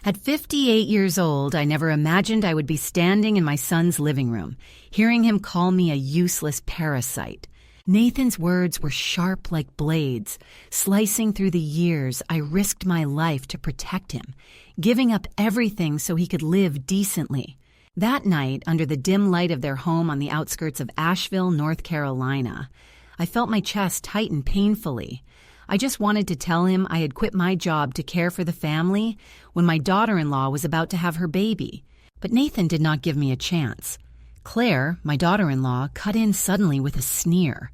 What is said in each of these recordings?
At 58 years old, I never imagined I would be standing in my son's living room, hearing him call me a useless parasite. Nathan's words were sharp like blades. Slicing through the years, I risked my life to protect him, giving up everything so he could live decently. That night, under the dim light of their home on the outskirts of Asheville, North Carolina, I felt my chest tighten painfully. I just wanted to tell him I had quit my job to care for the family when my daughter-in-law was about to have her baby. But Nathan did not give me a chance. Claire, my daughter-in-law, cut in suddenly with a sneer.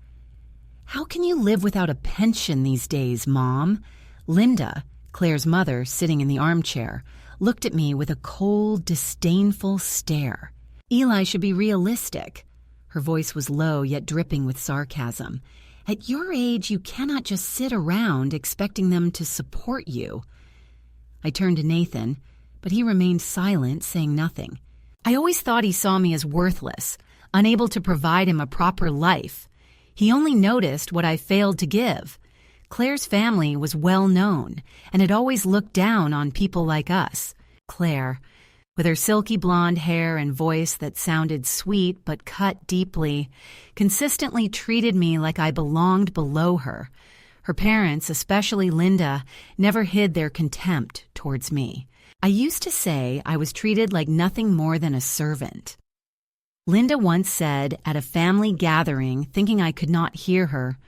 "How can you live without a pension these days, Mom?" Linda, Claire's mother, sitting in the armchair, looked at me with a cold, disdainful stare. "Eli should be realistic." Her voice was low yet dripping with sarcasm. "At your age, you cannot just sit around expecting them to support you." I turned to Nathan, but he remained silent, saying nothing. I always thought he saw me as worthless, unable to provide him a proper life. He only noticed what I failed to give. Claire's family was well known and had always looked down on people like us. Claire, with her silky blonde hair and voice that sounded sweet but cut deeply, consistently treated me like I belonged below her. Her parents, especially Linda, never hid their contempt towards me. I used to say I was treated like nothing more than a servant. Linda once said at a family gathering, thinking I could not hear her,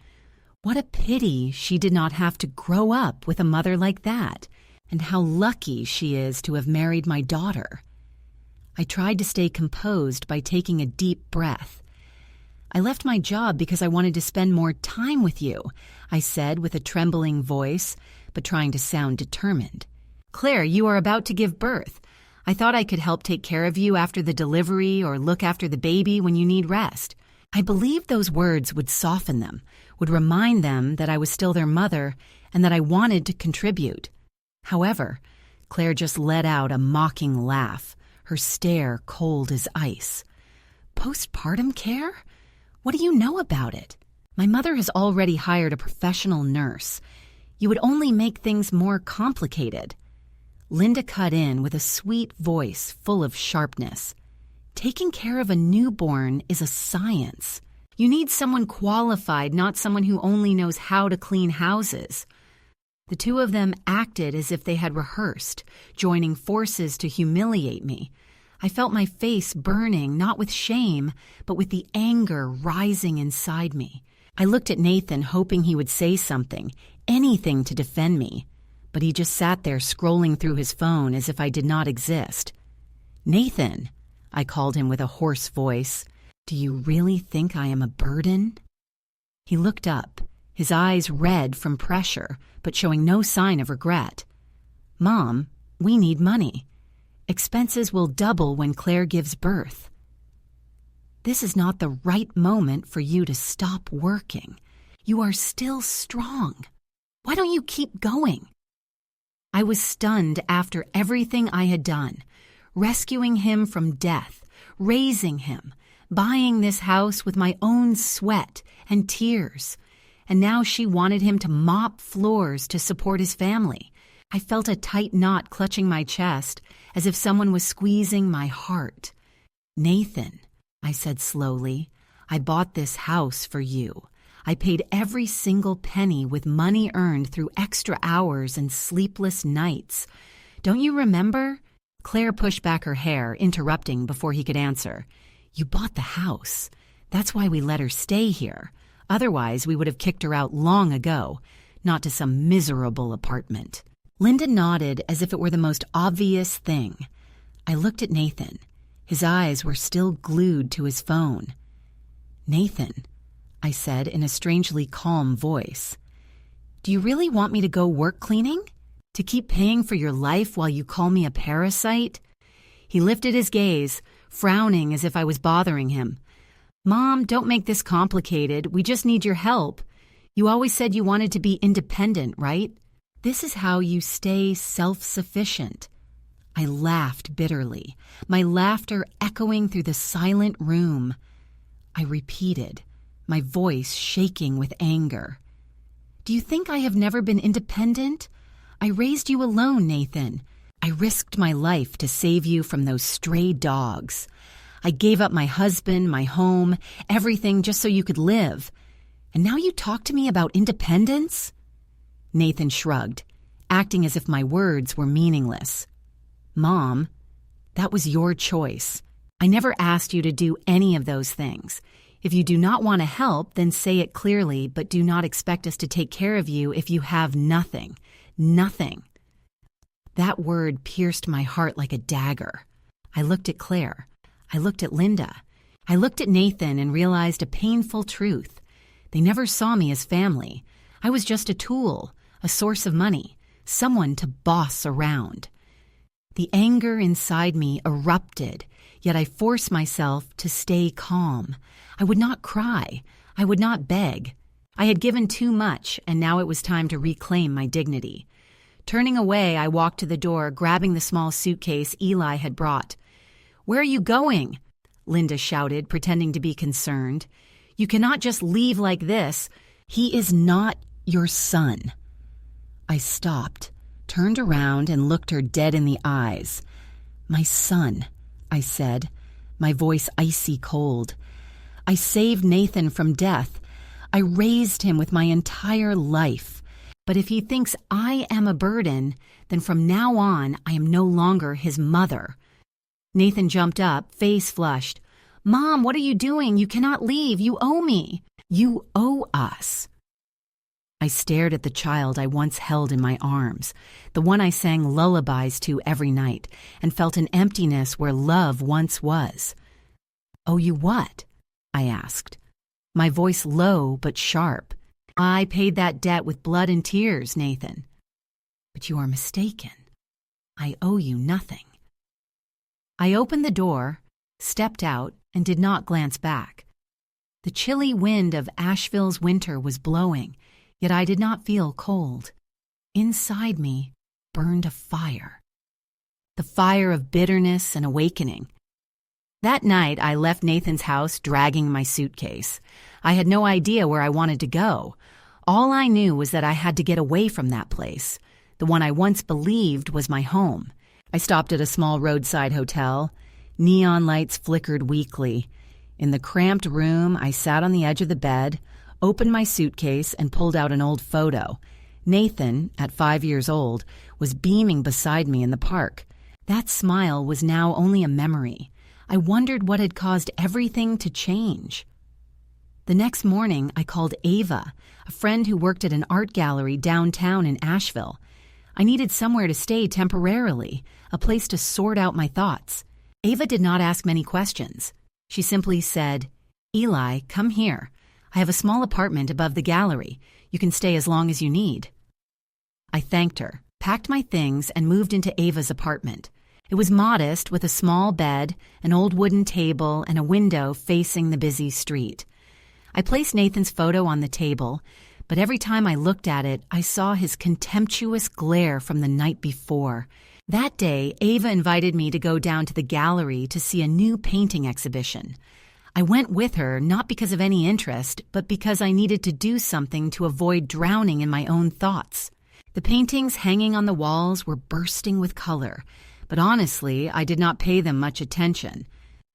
"What a pity she did not have to grow up with a mother like that, and how lucky she is to have married my daughter." I tried to stay composed by taking a deep breath. "I left my job because I wanted to spend more time with you," I said with a trembling voice, but trying to sound determined. "Claire, you are about to give birth. I thought I could help take care of you after the delivery or look after the baby when you need rest." I believed those words would soften them, would remind them that I was still their mother and that I wanted to contribute. However, Claire just let out a mocking laugh, her stare cold as ice. "Postpartum care? What do you know about it? My mother has already hired a professional nurse. You would only make things more complicated." Linda cut in with a sweet voice full of sharpness. "Taking care of a newborn is a science. You need someone qualified, not someone who only knows how to clean houses." The two of them acted as if they had rehearsed, joining forces to humiliate me. I felt my face burning, not with shame, but with the anger rising inside me. I looked at Nathan, hoping he would say something, anything to defend me, but he just sat there scrolling through his phone as if I did not exist. "Nathan," I called him with a hoarse voice, "do you really think I am a burden?" He looked up, his eyes red from pressure, but showing no sign of regret. "Mom, we need money. Expenses will double when Claire gives birth." "This is not the right moment for you to stop working. You are still strong. Why don't you keep going?" I was stunned after everything I had done, rescuing him from death, raising him, buying this house with my own sweat and tears. And now she wanted him to mop floors to support his family. I felt a tight knot clutching my chest, as if someone was squeezing my heart. "Nathan," I said slowly, "I bought this house for you. I paid every single penny with money earned through extra hours and sleepless nights. Don't you remember?" Claire pushed back her hair, interrupting before he could answer. "You bought the house. That's why we let her stay here. Otherwise, we would have kicked her out long ago, not to some miserable apartment." Linda nodded as if it were the most obvious thing. I looked at Nathan. His eyes were still glued to his phone. "Nathan," I said in a strangely calm voice, "do you really want me to go work cleaning? To keep paying for your life while you call me a parasite?" He lifted his gaze, frowning as if I was bothering him. "Mom, don't make this complicated. We just need your help. You always said you wanted to be independent, right? This is how you stay self-sufficient." I laughed bitterly, my laughter echoing through the silent room. I repeated, my voice shaking with anger. "Do you think I have never been independent? I raised you alone, Nathan. I risked my life to save you from those stray dogs. I gave up my husband, my home, everything just so you could live. And now you talk to me about independence?" Nathan shrugged, acting as if my words were meaningless. "Mom, that was your choice. I never asked you to do any of those things. If you do not want to help, then say it clearly, but do not expect us to take care of you if you have nothing. Nothing." That word pierced my heart like a dagger. I looked at Claire. I looked at Linda. I looked at Nathan and realized a painful truth. They never saw me as family. I was just a tool, a source of money, someone to boss around. The anger inside me erupted, yet I forced myself to stay calm. I would not cry. I would not beg. I had given too much, and now it was time to reclaim my dignity. Turning away, I walked to the door, grabbing the small suitcase Eli had brought. "Where are you going?" Linda shouted, pretending to be concerned. "You cannot just leave like this. He is not your son." I stopped, turned around, and looked her dead in the eyes. "My son," I said, my voice icy cold. "I saved Nathan from death. I raised him with my entire life. But if he thinks I am a burden, then from now on I am no longer his mother." Nathan jumped up, face flushed. "Mom, what are you doing? You cannot leave. You owe me. You owe us." I stared at the child I once held in my arms, the one I sang lullabies to every night, and felt an emptiness where love once was. "Owe you what?" I asked, my voice low but sharp. "I paid that debt with blood and tears, Nathan." "But you are mistaken. I owe you nothing." I opened the door, stepped out, and did not glance back. The chilly wind of Asheville's winter was blowing, yet I did not feel cold. Inside me burned a fire. The fire of bitterness and awakening. That night, I left Nathan's house dragging my suitcase. I had no idea where I wanted to go. All I knew was that I had to get away from that place, the one I once believed was my home. I stopped at a small roadside hotel. Neon lights flickered weakly. In the cramped room, I sat on the edge of the bed, opened my suitcase, and pulled out an old photo. Nathan, at 5 years old, was beaming beside me in the park. That smile was now only a memory. I wondered what had caused everything to change. The next morning, I called Ava, a friend who worked at an art gallery downtown in Asheville. I needed somewhere to stay temporarily, a place to sort out my thoughts. Ava did not ask many questions. She simply said, "Eli, come here. I have a small apartment above the gallery. You can stay as long as you need." I thanked her, packed my things, and moved into Ava's apartment. It was modest, with a small bed, an old wooden table, and a window facing the busy street. I placed Nathan's photo on the table, but every time I looked at it, I saw his contemptuous glare from the night before. That day, Ava invited me to go down to the gallery to see a new painting exhibition. I went with her not because of any interest, but because I needed to do something to avoid drowning in my own thoughts. The paintings hanging on the walls were bursting with color, but honestly, I did not pay them much attention.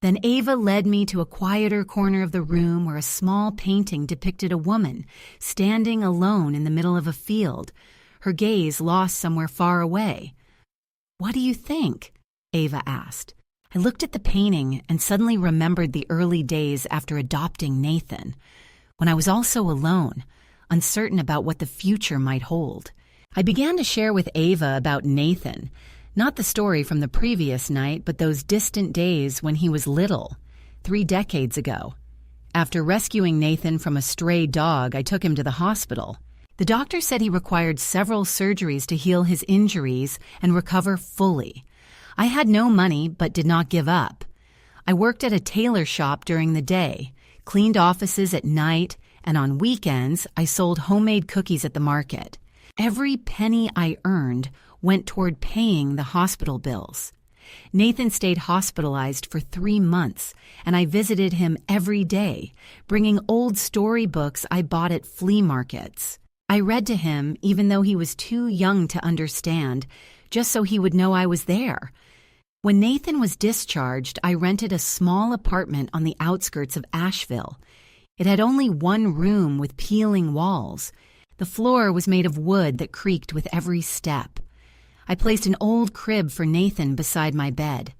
Then Ava led me to a quieter corner of the room where a small painting depicted a woman standing alone in the middle of a field, her gaze lost somewhere far away. "What do you think?" Ava asked. I looked at the painting and suddenly remembered the early days after adopting Nathan, when I was also alone, uncertain about what the future might hold. I began to share with Ava about Nathan, not the story from the previous night, but those distant days when he was little, 3 decades ago. After rescuing Nathan from a stray dog, I took him to the hospital. The doctor said he required several surgeries to heal his injuries and recover fully. I had no money, but did not give up. I worked at a tailor shop during the day, cleaned offices at night, and on weekends, I sold homemade cookies at the market. Every penny I earned went toward paying the hospital bills. Nathan stayed hospitalized for 3 months, and I visited him every day, bringing old storybooks I bought at flea markets. I read to him even though he was too young to understand, just so he would know I was there. When Nathan was discharged, I rented a small apartment on the outskirts of Asheville. It had only one room with peeling walls. The floor was made of wood that creaked with every step. I placed an old crib for Nathan beside my bed.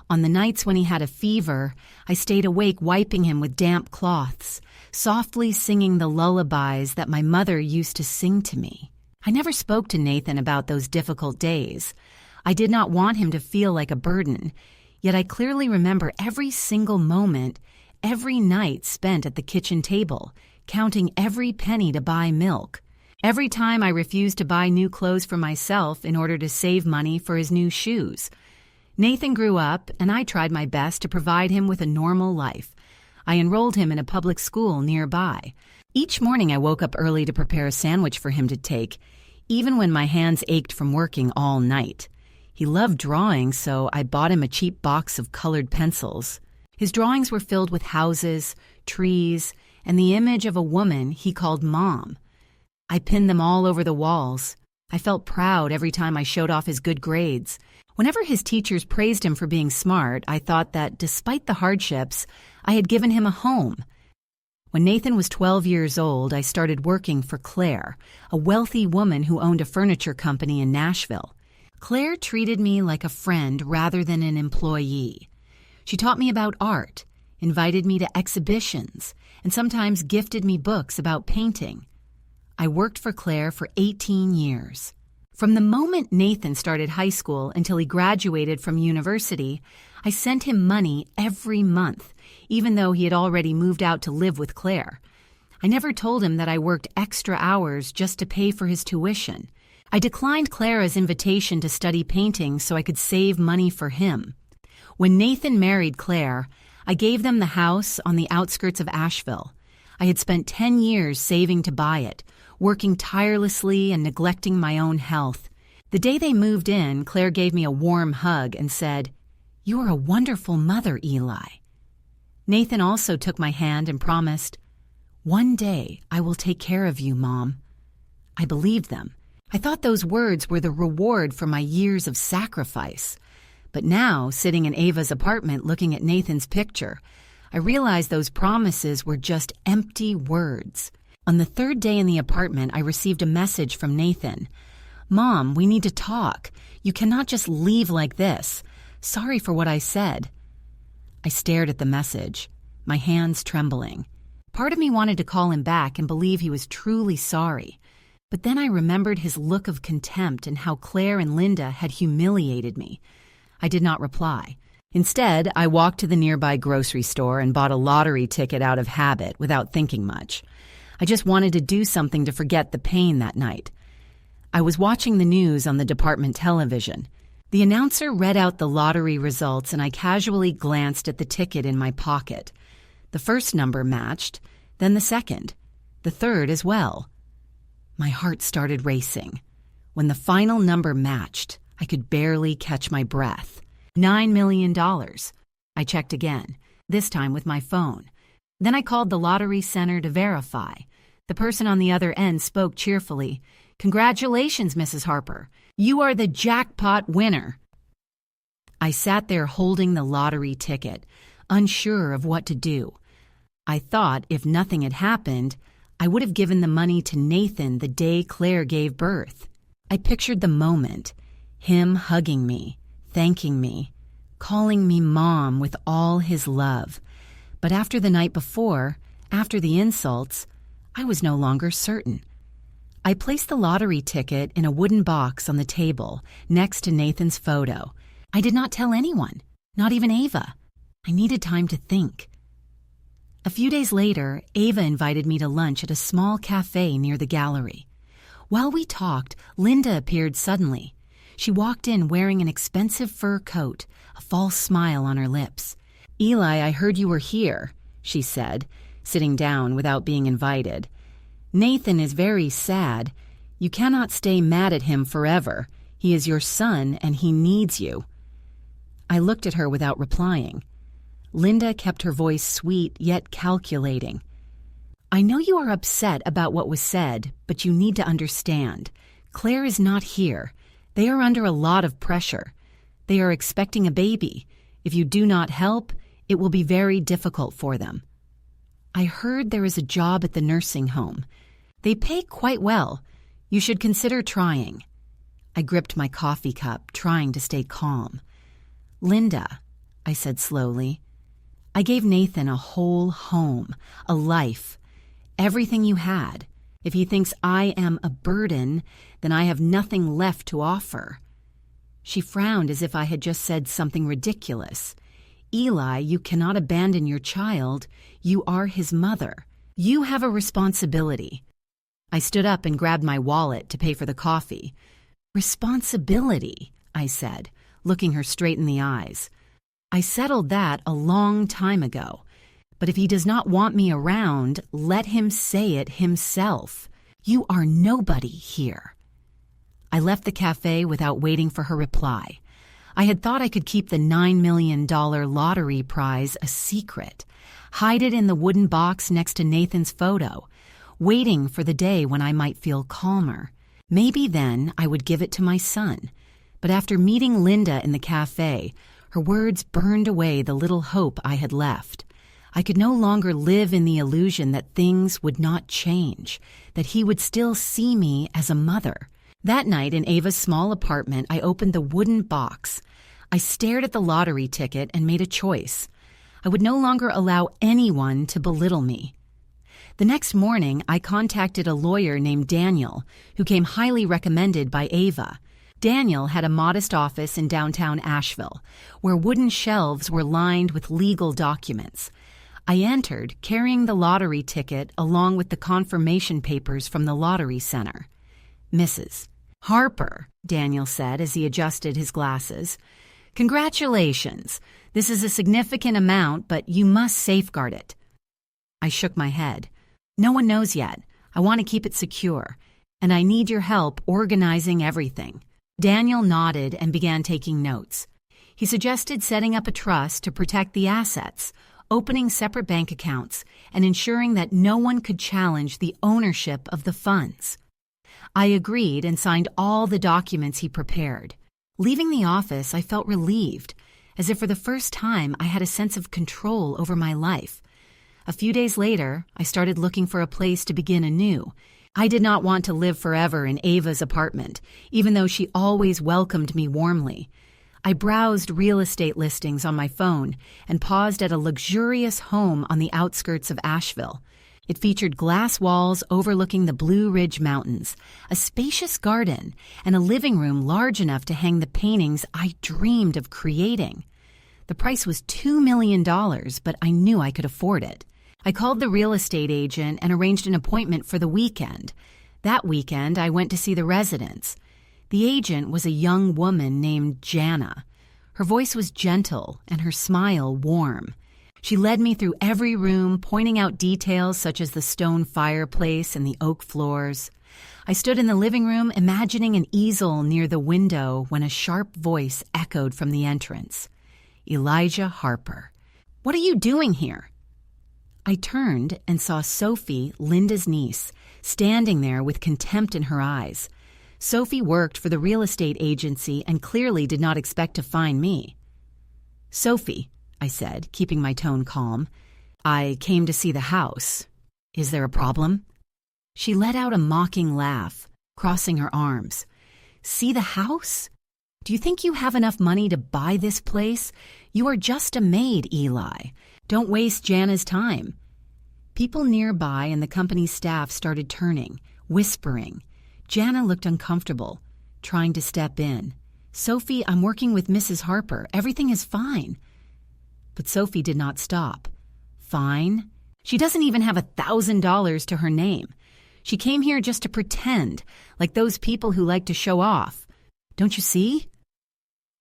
On the nights when he had a fever, I stayed awake wiping him with damp cloths, softly singing the lullabies that my mother used to sing to me. I never spoke to Nathan about those difficult days. I did not want him to feel like a burden, yet I clearly remember every single moment, every night spent at the kitchen table, counting every penny to buy milk. Every time I refused to buy new clothes for myself in order to save money for his new shoes. Nathan grew up, and I tried my best to provide him with a normal life. I enrolled him in a public school nearby. Each morning I woke up early to prepare a sandwich for him to take, even when my hands ached from working all night. He loved drawing, so I bought him a cheap box of colored pencils. His drawings were filled with houses, trees, and the image of a woman he called Mom. I pinned them all over the walls. I felt proud every time I showed off his good grades. Whenever his teachers praised him for being smart, I thought that despite the hardships, I had given him a home. When Nathan was 12 years old, I started working for Claire, a wealthy woman who owned a furniture company in Nashville. Claire treated me like a friend rather than an employee. She taught me about art, invited me to exhibitions, and sometimes gifted me books about painting. I worked for Claire for 18 years. From the moment Nathan started high school until he graduated from university, I sent him money every month, even though he had already moved out to live with Claire. I never told him that I worked extra hours just to pay for his tuition. I declined Clara's invitation to study painting so I could save money for him. When Nathan married Claire, I gave them the house on the outskirts of Asheville. I had spent 10 years saving to buy it, working tirelessly and neglecting my own health. The day they moved in, Claire gave me a warm hug and said, "You are a wonderful mother, Eli." Nathan also took my hand and promised, "One day I will take care of you, Mom." I believed them. I thought those words were the reward for my years of sacrifice. But now, sitting in Ava's apartment looking at Nathan's picture, I realized those promises were just empty words. On the third day in the apartment, I received a message from Nathan. "Mom, we need to talk. You cannot just leave like this. Sorry for what I said." I stared at the message, my hands trembling. Part of me wanted to call him back and believe he was truly sorry. But then I remembered his look of contempt and how Claire and Linda had humiliated me. I did not reply. Instead, I walked to the nearby grocery store and bought a lottery ticket out of habit without thinking much. I just wanted to do something to forget the pain that night. I was watching the news on the department television. The announcer read out the lottery results and I casually glanced at the ticket in my pocket. The first number matched, then the second, the third as well. My heart started racing. When the final number matched, I could barely catch my breath. $9 million. I checked again, this time with my phone. Then I called the lottery center to verify. The person on the other end spoke cheerfully. "Congratulations, Mrs. Harper. You are the jackpot winner." I sat there holding the lottery ticket, unsure of what to do. I thought if nothing had happened, I would have given the money to Nathan the day Claire gave birth. I pictured the moment, him hugging me, thanking me, calling me Mom with all his love. But after the night before, after the insults, I was no longer certain. I placed the lottery ticket in a wooden box on the table next to Nathan's photo. I did not tell anyone, not even Ava. I needed time to think. A few days later, Ava invited me to lunch at a small cafe near the gallery. While we talked, Linda appeared suddenly. She walked in wearing an expensive fur coat, a false smile on her lips. "Eli, I heard you were here," she said, sitting down without being invited. "Nathan is very sad. You cannot stay mad at him forever. He is your son and he needs you." I looked at her without replying. Linda kept her voice sweet yet calculating. "I know you are upset about what was said, but you need to understand. Claire is not here. They are under a lot of pressure. They are expecting a baby. If you do not help, it will be very difficult for them. I heard there is a job at the nursing home. They pay quite well. You should consider trying. I gripped my coffee cup, trying to stay calm. Linda, I said slowly, I gave Nathan a whole home, a life, everything you had. If he thinks I am a burden, then I have nothing left to offer. She frowned as if I had just said something ridiculous. Eli, you cannot abandon your child. You are his mother. You have a responsibility. I stood up and grabbed my wallet to pay for the coffee. Responsibility, I said, looking her straight in the eyes. I settled that a long time ago. But if he does not want me around, let him say it himself. You are nobody here. I left the cafe without waiting for her reply. I had thought I could keep the $9 million lottery prize a secret, hide it in the wooden box next to Nathan's photo, waiting for the day when I might feel calmer. Maybe then I would give it to my son. But after meeting Linda in the cafe, her words burned away the little hope I had left. I could no longer live in the illusion that things would not change, that he would still see me as a mother. That night in Ava's small apartment, I opened the wooden box. I stared at the lottery ticket and made a choice. I would no longer allow anyone to belittle me. The next morning, I contacted a lawyer named Daniel, who came highly recommended by Ava. Daniel had a modest office in downtown Asheville, where wooden shelves were lined with legal documents. I entered, carrying the lottery ticket along with the confirmation papers from the lottery center. Mrs. Harper, Daniel said as he adjusted his glasses. Congratulations. This is a significant amount, but you must safeguard it. I shook my head. No one knows yet. I want to keep it secure, and I need your help organizing everything. Daniel nodded and began taking notes. He suggested setting up a trust to protect the assets, opening separate bank accounts, and ensuring that no one could challenge the ownership of the funds. I agreed and signed all the documents he prepared. Leaving the office, I felt relieved, as if for the first time I had a sense of control over my life. A few days later, I started looking for a place to begin anew. I did not want to live forever in Ava's apartment, even though she always welcomed me warmly. I browsed real estate listings on my phone and paused at a luxurious home on the outskirts of Asheville. It featured glass walls overlooking the Blue Ridge Mountains, a spacious garden, and a living room large enough to hang the paintings I dreamed of creating. The price was $2 million, but I knew I could afford it. I called the real estate agent and arranged an appointment for the weekend. That weekend, I went to see the residents. The agent was a young woman named Jana. Her voice was gentle and her smile warm. She led me through every room, pointing out details such as the stone fireplace and the oak floors. I stood in the living room, imagining an easel near the window when a sharp voice echoed from the entrance. Elijah Harper. What are you doing here? I turned and saw Sophie, Linda's niece, standing there with contempt in her eyes. Sophie worked for the real estate agency and clearly did not expect to find me. Sophie, I said, keeping my tone calm, I came to see the house. Is there a problem? She let out a mocking laugh, crossing her arms. See the house? Do you think you have enough money to buy this place? You are just a maid, Eli. Don't waste Jana's time. People nearby and the company staff started turning, whispering. Jana looked uncomfortable, trying to step in. Sophie, I'm working with Mrs. Harper. Everything is fine. But Sophie did not stop. Fine? She doesn't even have $1,000 to her name. She came here just to pretend, like those people who like to show off. Don't you see?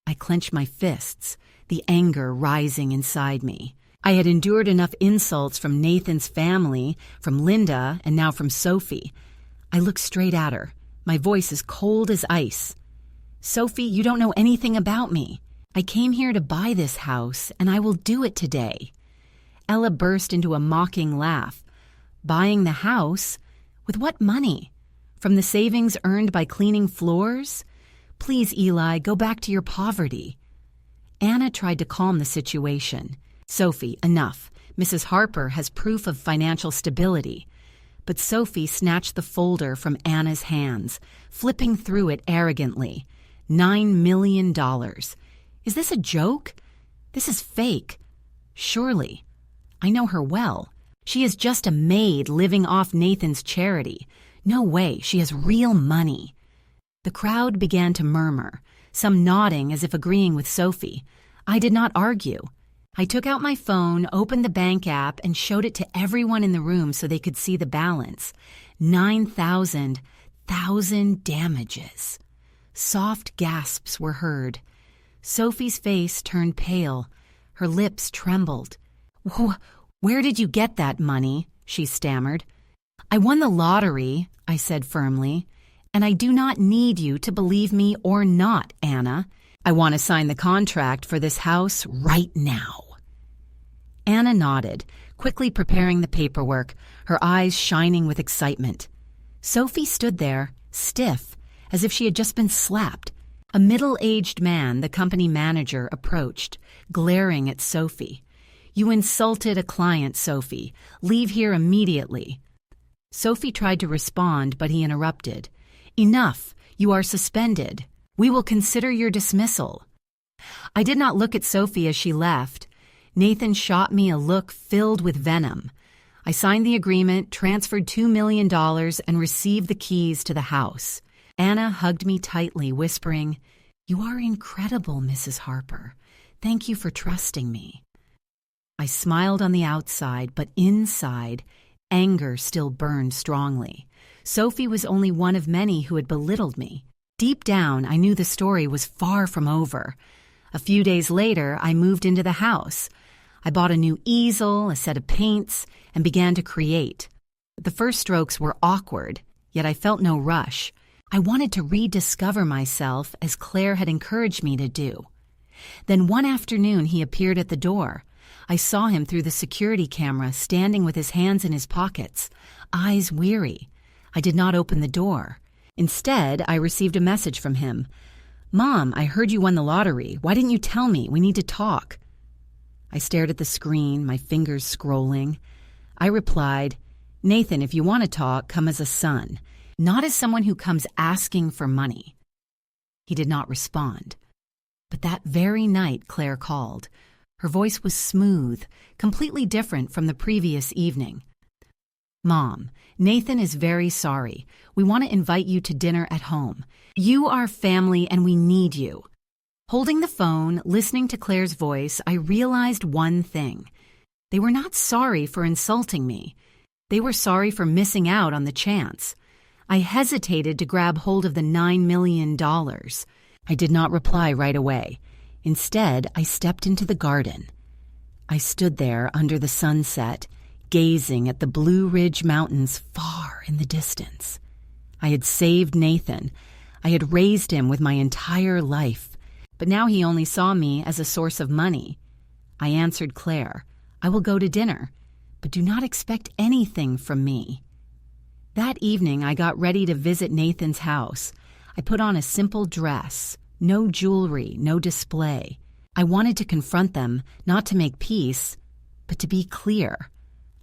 I clenched my fists, the anger rising inside me. I had endured enough insults from Nathan's family, from Linda, and now from Sophie. I looked straight at her, my voice as cold as ice. Sophie, you don't know anything about me. I came here to buy this house, and I will do it today. Ella burst into a mocking laugh. Buying the house? With what money? From the savings earned by cleaning floors? Please, Eli, go back to your poverty. Anna tried to calm the situation. Sophie, enough. Mrs. Harper has proof of financial stability. But Sophie snatched the folder from Anna's hands, flipping through it arrogantly. $9 million. Is this a joke? This is fake. Surely. I know her well. She is just a maid living off Nathan's charity. No way, she has real money. The crowd began to murmur, some nodding as if agreeing with Sophie. I did not argue. I took out my phone, opened the bank app, and showed it to everyone in the room so they could see the balance. 9,000 damages. Soft gasps were heard. Sophie's face turned pale. Her lips trembled. Where did you get that money? She stammered. I won the lottery, I said firmly. And I do not need you to believe me or not, Anna. I want to sign the contract for this house right now. Anna nodded, quickly preparing the paperwork, her eyes shining with excitement. Sophie stood there, stiff, as if she had just been slapped. A middle-aged man, the company manager, approached, glaring at Sophie. You insulted a client, Sophie. Leave here immediately. Sophie tried to respond, but he interrupted. Enough. You are suspended. We will consider your dismissal. I did not look at Sophie as she left. Nathan shot me a look filled with venom. I signed the agreement, transferred $2 million, and received the keys to the house. Anna hugged me tightly, whispering, You are incredible, Mrs. Harper. Thank you for trusting me. I smiled on the outside, but inside, anger still burned strongly. Sophie was only one of many who had belittled me. Deep down, I knew the story was far from over. A few days later, I moved into the house. I bought a new easel, a set of paints, and began to create. The first strokes were awkward, yet I felt no rush. I wanted to rediscover myself as Claire had encouraged me to do. Then one afternoon, he appeared at the door. I saw him through the security camera, standing with his hands in his pockets, eyes weary. I did not open the door. Instead, I received a message from him. Mom, I heard you won the lottery. Why didn't you tell me? We need to talk. I stared at the screen, my fingers scrolling. I replied, Nathan, if you want to talk, come as a son, not as someone who comes asking for money. He did not respond. But that very night, Claire called. Her voice was smooth, completely different from the previous evening. Mom, Nathan is very sorry. We want to invite you to dinner at home. You are family and we need you. Holding the phone, listening to Claire's voice, I realized one thing. They were not sorry for insulting me. They were sorry for missing out on the chance. I hesitated to grab hold of the $9 million. I did not reply right away. Instead, I stepped into the garden. I stood there under the sunset, gazing at the Blue Ridge Mountains far in the distance. I had saved Nathan. I had raised him with my entire life. But now he only saw me as a source of money. I answered Claire, I will go to dinner, but do not expect anything from me. That evening, I got ready to visit Nathan's house. I put on a simple dress, no jewelry, no display. I wanted to confront them, not to make peace, but to be clear.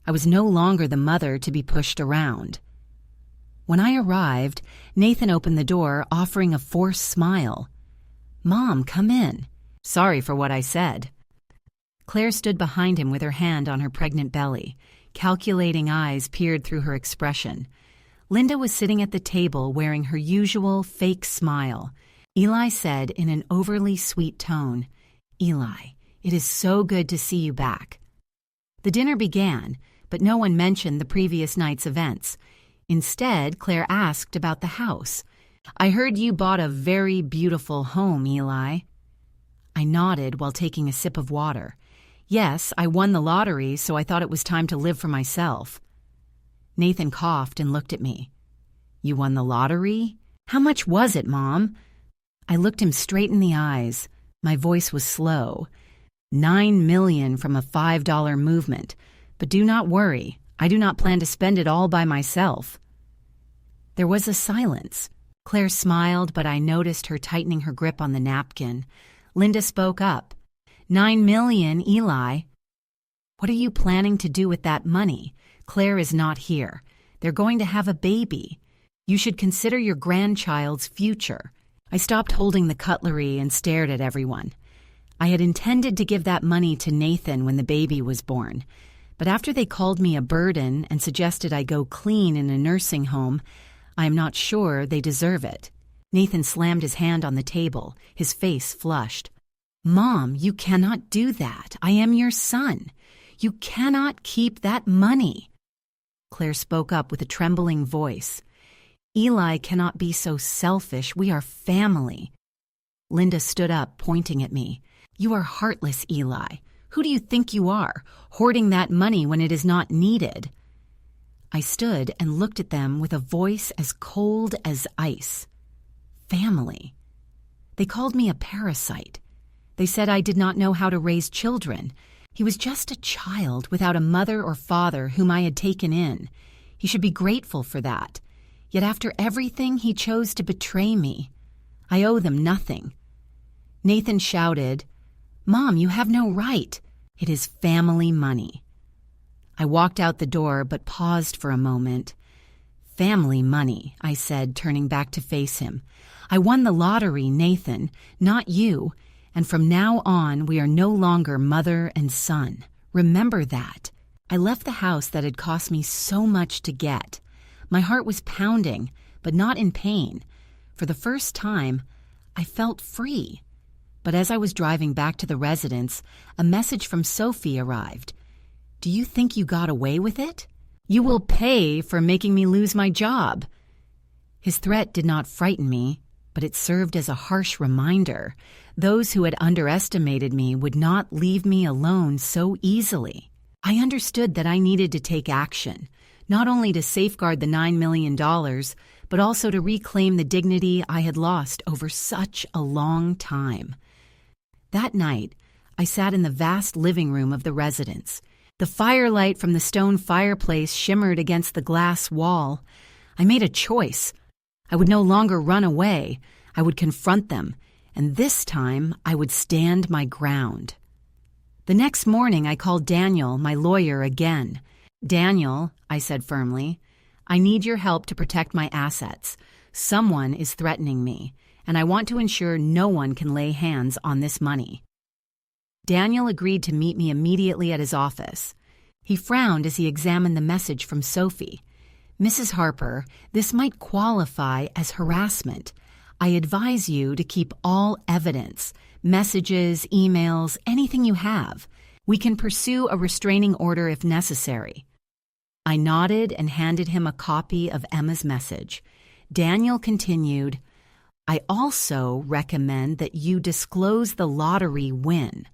I was no longer the mother to be pushed around. When I arrived, Nathan opened the door, offering a forced smile. Mom, come in. Sorry for what I said. Claire stood behind him with her hand on her pregnant belly. Calculating eyes peered through her expression. Linda was sitting at the table wearing her usual fake smile. Eli said in an overly sweet tone, Eli, it is so good to see you back. The dinner began, but no one mentioned the previous night's events. Instead, Claire asked about the house. I heard you bought a very beautiful home, Eli. I nodded while taking a sip of water. Yes, I won the lottery, so I thought it was time to live for myself. Nathan coughed and looked at me. You won the lottery? How much was it, Mom? I looked him straight in the eyes. My voice was slow. $9 million from a $5 movement. But do not worry, I do not plan to spend it all by myself. There was a silence. Claire smiled, but I noticed her tightening her grip on the napkin. Linda spoke up. "9 million, Eli." "What are you planning to do with that money? Claire is not here. They're going to have a baby. You should consider your grandchild's future." I stopped holding the cutlery and stared at everyone. I had intended to give that money to Nathan when the baby was born, but after they called me a burden and suggested I go clean in a nursing home, I am not sure they deserve it. Nathan slammed his hand on the table, his face flushed. "Mom, you cannot do that. I am your son. You cannot keep that money." Claire spoke up with a trembling voice. "Eli cannot be so selfish. We are family." Linda stood up, pointing at me. "You are heartless, Eli. Who do you think you are, hoarding that money when it is not needed?" I stood and looked at them with a voice as cold as ice. Family. They called me a parasite. They said I did not know how to raise children. He was just a child without a mother or father whom I had taken in. He should be grateful for that. Yet after everything, he chose to betray me. I owe them nothing. Nathan shouted, "Mom, you have no right. It is family money." I walked out the door but paused for a moment. "Family money," I said, turning back to face him. "I won the lottery, Nathan, not you, and from now on we are no longer mother and son. Remember that." I left the house that had cost me so much to get. My heart was pounding, but not in pain. For the first time, I felt free. But as I was driving back to the residence, a message from Sophie arrived. "Do you think you got away with it? You will pay for making me lose my job." His threat did not frighten me, but it served as a harsh reminder. Those who had underestimated me would not leave me alone so easily. I understood that I needed to take action, not only to safeguard the $9 million, but also to reclaim the dignity I had lost over such a long time. That night, I sat in the vast living room of the residence. The firelight from the stone fireplace shimmered against the glass wall. I made a choice. I would no longer run away. I would confront them, and this time I would stand my ground. The next morning, I called Daniel, my lawyer, again. "Daniel," I said firmly, "I need your help to protect my assets. Someone is threatening me, and I want to ensure no one can lay hands on this money." Daniel agreed to meet me immediately at his office. He frowned as he examined the message from Sophie. "Mrs. Harper, this might qualify as harassment. I advise you to keep all evidence, messages, emails, anything you have. We can pursue a restraining order if necessary." I nodded and handed him a copy of Emma's message. Daniel continued, "I also recommend that you disclose the lottery win,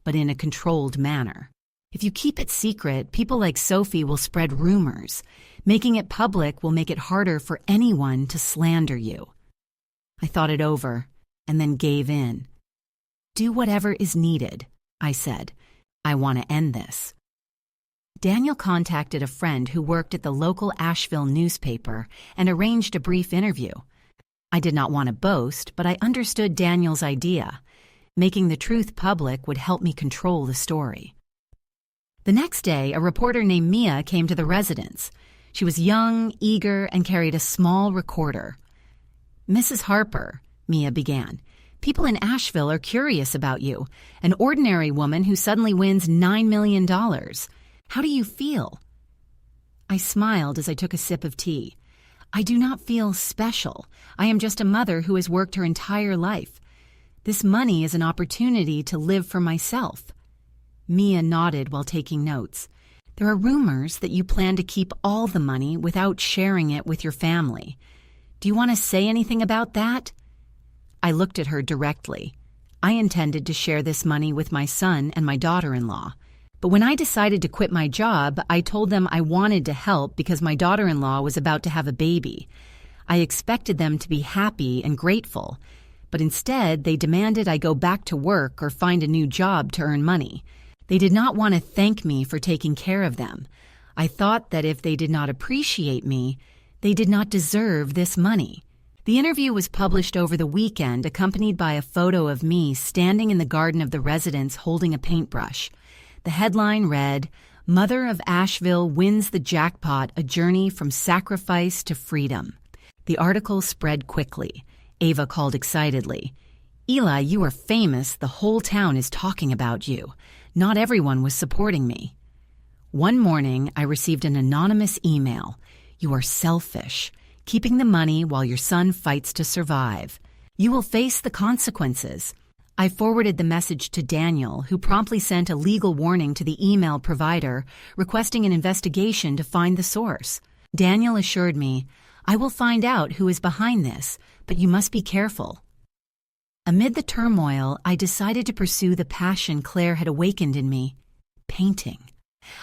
but in a controlled manner. If you keep it secret, people like Sophie will spread rumors. Making it public will make it harder for anyone to slander you." I thought it over and then gave in. "Do whatever is needed," I said. "I want to end this." Daniel contacted a friend who worked at the local Asheville newspaper and arranged a brief interview. I did not want to boast, but I understood Daniel's idea. Making the truth public would help me control the story. The next day, a reporter named Mia came to the residence. She was young, eager, and carried a small recorder. "Mrs. Harper," Mia began, "people in Asheville are curious about you, an ordinary woman who suddenly wins $9 million. How do you feel?" I smiled as I took a sip of tea. "I do not feel special. I am just a mother who has worked her entire life. This money is an opportunity to live for myself." Mia nodded while taking notes. "There are rumors that you plan to keep all the money without sharing it with your family. Do you want to say anything about that?" I looked at her directly. I intended to share this money with my son and my daughter-in-law. But when I decided to quit my job, I told them I wanted to help because my daughter-in-law was about to have a baby. I expected them to be happy and grateful, but instead they demanded I go back to work or find a new job to earn money. They did not want to thank me for taking care of them. I thought that if they did not appreciate me, they did not deserve this money. The interview was published over the weekend, accompanied by a photo of me standing in the garden of the residence holding a paintbrush. The headline read, "Mother of Asheville wins the jackpot, a journey from sacrifice to freedom." The article spread quickly. Ava called excitedly, "Eli, you are famous. The whole town is talking about you." Not everyone was supporting me. One morning, I received an anonymous email. "You are selfish, keeping the money while your son fights to survive. You will face the consequences." I forwarded the message to Daniel, who promptly sent a legal warning to the email provider, requesting an investigation to find the source. Daniel assured me, "I will find out who is behind this, but you must be careful." Amid the turmoil, I decided to pursue the passion Claire had awakened in me: painting.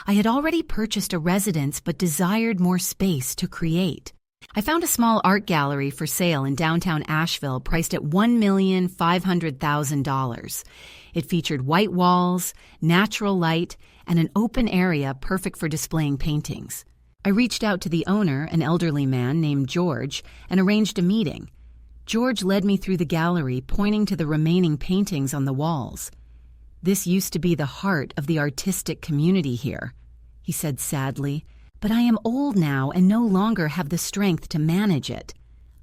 I had already purchased a residence but desired more space to create. I found a small art gallery for sale in downtown Asheville priced at $1,500,000. It featured white walls, natural light, and an open area perfect for displaying paintings. I reached out to the owner, an elderly man named George, and arranged a meeting. George led me through the gallery, pointing to the remaining paintings on the walls. "This used to be the heart of the artistic community here," he said sadly, "but I am old now and no longer have the strength to manage it."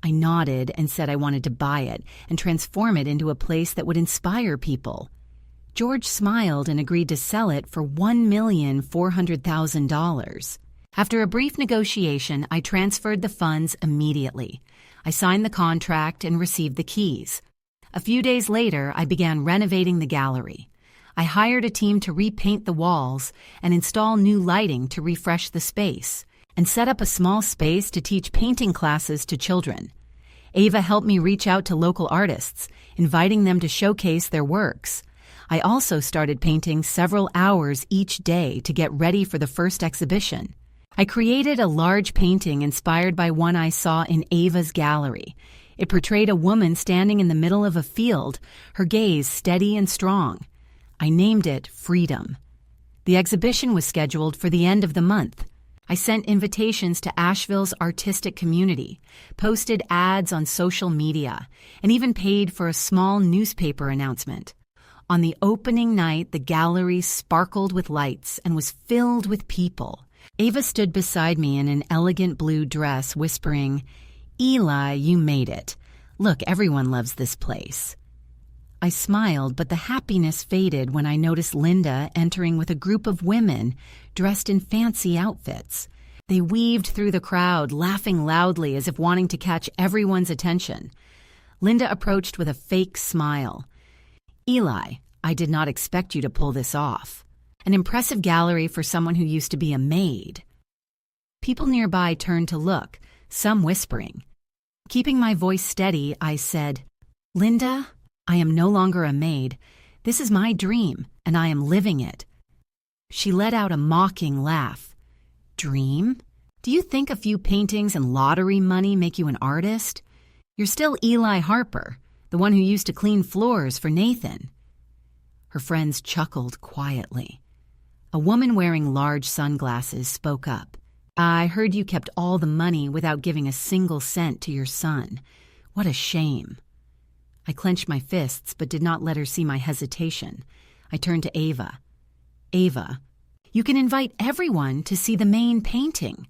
I nodded and said I wanted to buy it and transform it into a place that would inspire people. George smiled and agreed to sell it for $1,400,000. After a brief negotiation, I transferred the funds immediately. I signed the contract and received the keys. A few days later, I began renovating the gallery. I hired a team to repaint the walls and install new lighting to refresh the space, and set up a small space to teach painting classes to children. Ava helped me reach out to local artists, inviting them to showcase their works. I also started painting several hours each day to get ready for the first exhibition. I created a large painting inspired by one I saw in Ava's gallery. It portrayed a woman standing in the middle of a field, her gaze steady and strong. I named it Freedom. The exhibition was scheduled for the end of the month. I sent invitations to Asheville's artistic community, posted ads on social media, and even paid for a small newspaper announcement. On the opening night, the gallery sparkled with lights and was filled with people. Ava stood beside me in an elegant blue dress, whispering, "Eli, you made it. Look, everyone loves this place." I smiled, but the happiness faded when I noticed Linda entering with a group of women dressed in fancy outfits. They weaved through the crowd, laughing loudly as if wanting to catch everyone's attention. Linda approached with a fake smile. "Eli, I did not expect you to pull this off. An impressive gallery for someone who used to be a maid." People nearby turned to look, some whispering. Keeping my voice steady, I said, "Linda, I am no longer a maid. This is my dream, and I am living it." She let out a mocking laugh. "Dream? Do you think a few paintings and lottery money make you an artist? You're still Eli Harper, the one who used to clean floors for Nathan." Her friends chuckled quietly. A woman wearing large sunglasses spoke up. "I heard you kept all the money without giving a single cent to your son. What a shame." I clenched my fists but did not let her see my hesitation. I turned to Ava. "Ava, you can invite everyone to see the main painting."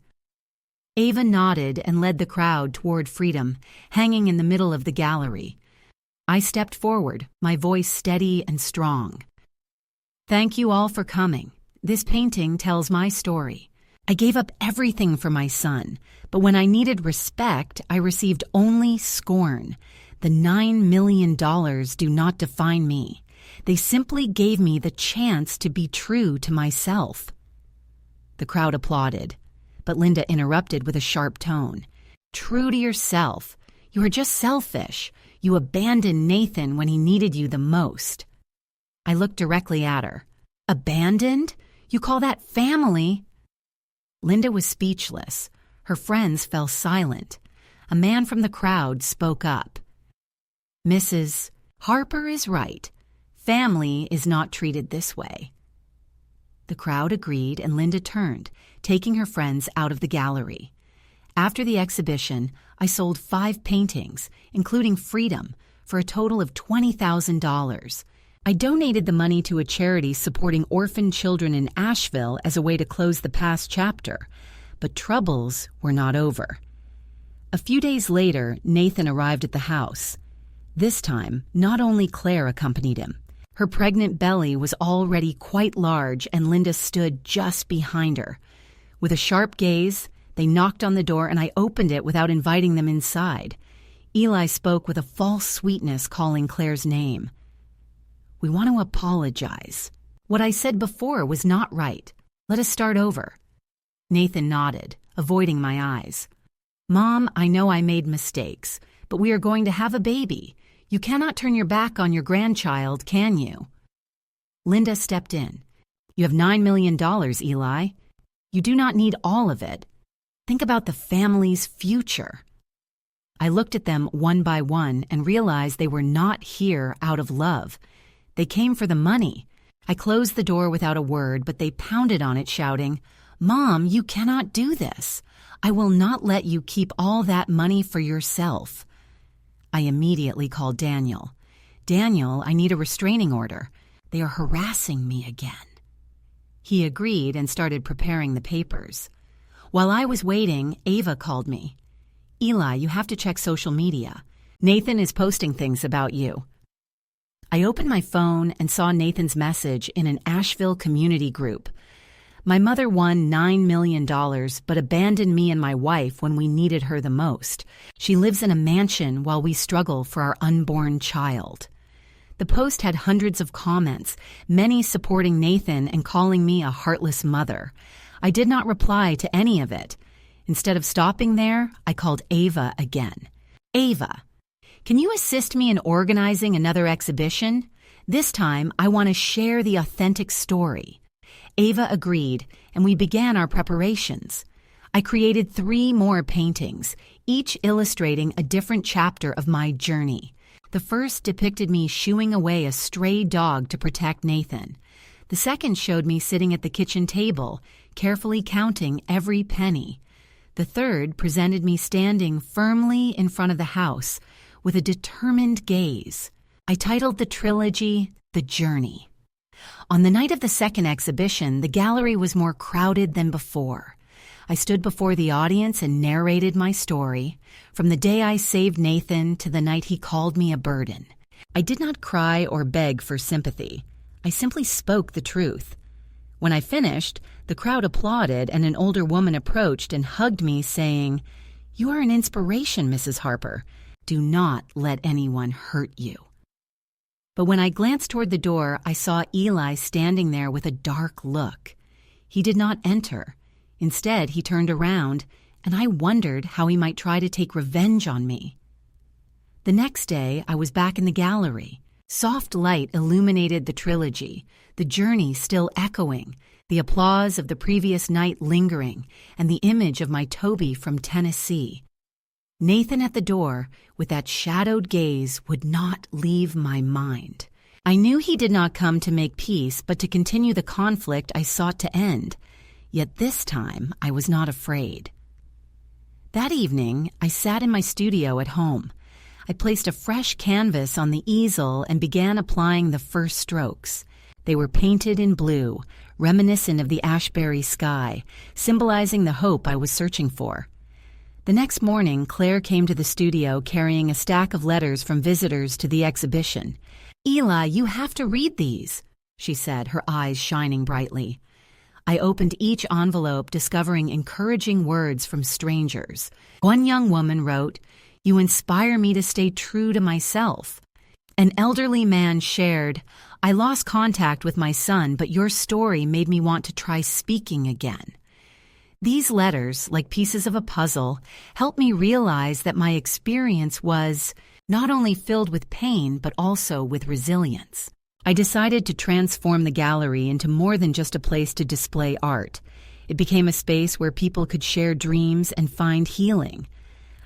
Ava nodded and led the crowd toward Freedom, hanging in the middle of the gallery. I stepped forward, my voice steady and strong. "Thank you all for coming. This painting tells my story. I gave up everything for my son, but when I needed respect, I received only scorn. The $9 million do not define me. They simply gave me the chance to be true to myself." The crowd applauded, but Linda interrupted with a sharp tone. "True to yourself. You are just selfish. You abandoned Nathan when he needed you the most." I looked directly at her. "Abandoned? You call that family?" Linda was speechless. Her friends fell silent. A man from the crowd spoke up. "Mrs. Harper is right. Family is not treated this way." The crowd agreed, and Linda turned, taking her friends out of the gallery. After the exhibition, I sold 5 paintings, including Freedom, for a total of $20,000. I donated the money to a charity supporting orphan children in Asheville as a way to close the past chapter. But troubles were not over. A few days later, Nathan arrived at the house. This time, not only Claire accompanied him. Her pregnant belly was already quite large, and Linda stood just behind her. With a sharp gaze, they knocked on the door, and I opened it without inviting them inside. Eli spoke with a false sweetness, calling Claire's name. "We want to apologize. What I said before was not right. Let us start over." Nathan nodded, avoiding my eyes. "Mom, I know I made mistakes, but we are going to have a baby. You cannot turn your back on your grandchild, can you?" Linda stepped in. "You have $9 million, Eli. You do not need all of it. Think about the family's future." I looked at them one by one and realized they were not here out of love. They came for the money. I closed the door without a word, but they pounded on it, shouting, "Mom, you cannot do this. I will not let you keep all that money for yourself." I immediately called Daniel. "Daniel, I need a restraining order. They are harassing me again." He agreed and started preparing the papers. While I was waiting, Ava called me. "Eli, you have to check social media. Nathan is posting things about you." I opened my phone and saw Nathan's message in an Asheville community group. "My mother won $9 million, but abandoned me and my wife when we needed her the most. She lives in a mansion while we struggle for our unborn child." The post had hundreds of comments, many supporting Nathan and calling me a heartless mother. I did not reply to any of it. Instead of stopping there, I called Ava again. "Ava, can you assist me in organizing another exhibition? This time, I want to share the authentic story." Ava agreed, and we began our preparations. I created 3 more paintings, each illustrating a different chapter of my journey. The first depicted me shooing away a stray dog to protect Nathan. The second showed me sitting at the kitchen table, carefully counting every penny. The third presented me standing firmly in front of the house, with a determined gaze. I titled the trilogy, The Journey. On the night of the second exhibition, the gallery was more crowded than before. I stood before the audience and narrated my story, from the day I saved Nathan to the night he called me a burden. I did not cry or beg for sympathy. I simply spoke the truth. When I finished, the crowd applauded and an older woman approached and hugged me, saying, "You are an inspiration, Mrs. Harper. Do not let anyone hurt you." But when I glanced toward the door, I saw Eli standing there with a dark look. He did not enter. Instead, he turned around, and I wondered how he might try to take revenge on me. The next day, I was back in the gallery. Soft light illuminated the trilogy, the journey still echoing, the applause of the previous night lingering, and the image of my Toby from Tennessee. Nathan at the door, with that shadowed gaze, would not leave my mind. I knew he did not come to make peace, but to continue the conflict I sought to end. Yet this time, I was not afraid. That evening, I sat in my studio at home. I placed a fresh canvas on the easel and began applying the first strokes. They were painted in blue, reminiscent of the Ashbury sky, symbolizing the hope I was searching for. The next morning, Claire came to the studio carrying a stack of letters from visitors to the exhibition. "Eli, you have to read these," she said, her eyes shining brightly. I opened each envelope, discovering encouraging words from strangers. One young woman wrote, "You inspire me to stay true to myself." An elderly man shared, "I lost contact with my son, but your story made me want to try speaking again." These letters, like pieces of a puzzle, helped me realize that my experience was not only filled with pain, but also with resilience. I decided to transform the gallery into more than just a place to display art. It became a space where people could share dreams and find healing.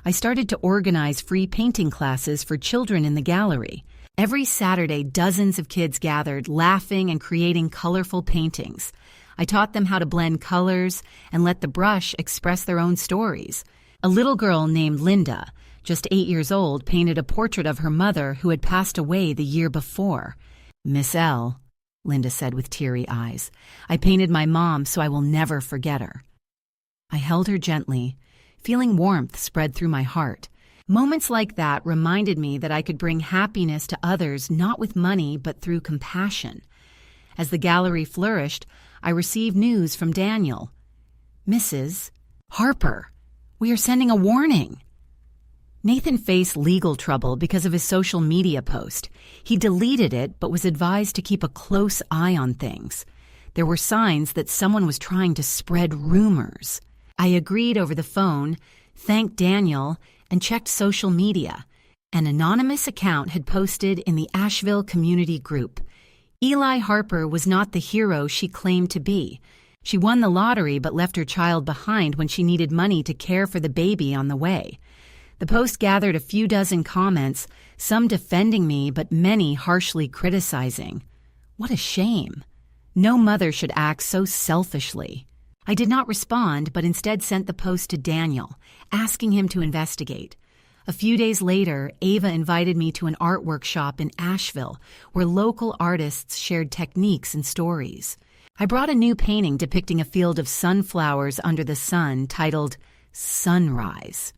I started to organize free painting classes for children in the gallery. Every Saturday, dozens of kids gathered, laughing and creating colorful paintings. I taught them how to blend colors and let the brush express their own stories. A little girl named Linda, just 8 years old, painted a portrait of her mother who had passed away the year before. "Miss L," Linda said with teary eyes, "I painted my mom so I will never forget her." I held her gently, feeling warmth spread through my heart. Moments like that reminded me that I could bring happiness to others not with money but through compassion. As the gallery flourished, I received news from Daniel. "Mrs. Harper, we are sending a warning." Nathan faced legal trouble because of his social media post. He deleted it but was advised to keep a close eye on things. There were signs that someone was trying to spread rumors. I agreed over the phone, thanked Daniel, and checked social media. An anonymous account had posted in the Asheville community group. Eli Harper was not the hero she claimed to be. She won the lottery but left her child behind when she needed money to care for the baby on the way. The post gathered a few dozen comments, some defending me but many harshly criticizing. What a shame. No mother should act so selfishly. I did not respond, but instead sent the post to Daniel, asking him to investigate. A few days later, Ava invited me to an art workshop in Asheville, where local artists shared techniques and stories. I brought a new painting depicting a field of sunflowers under the sun titled Sunrise.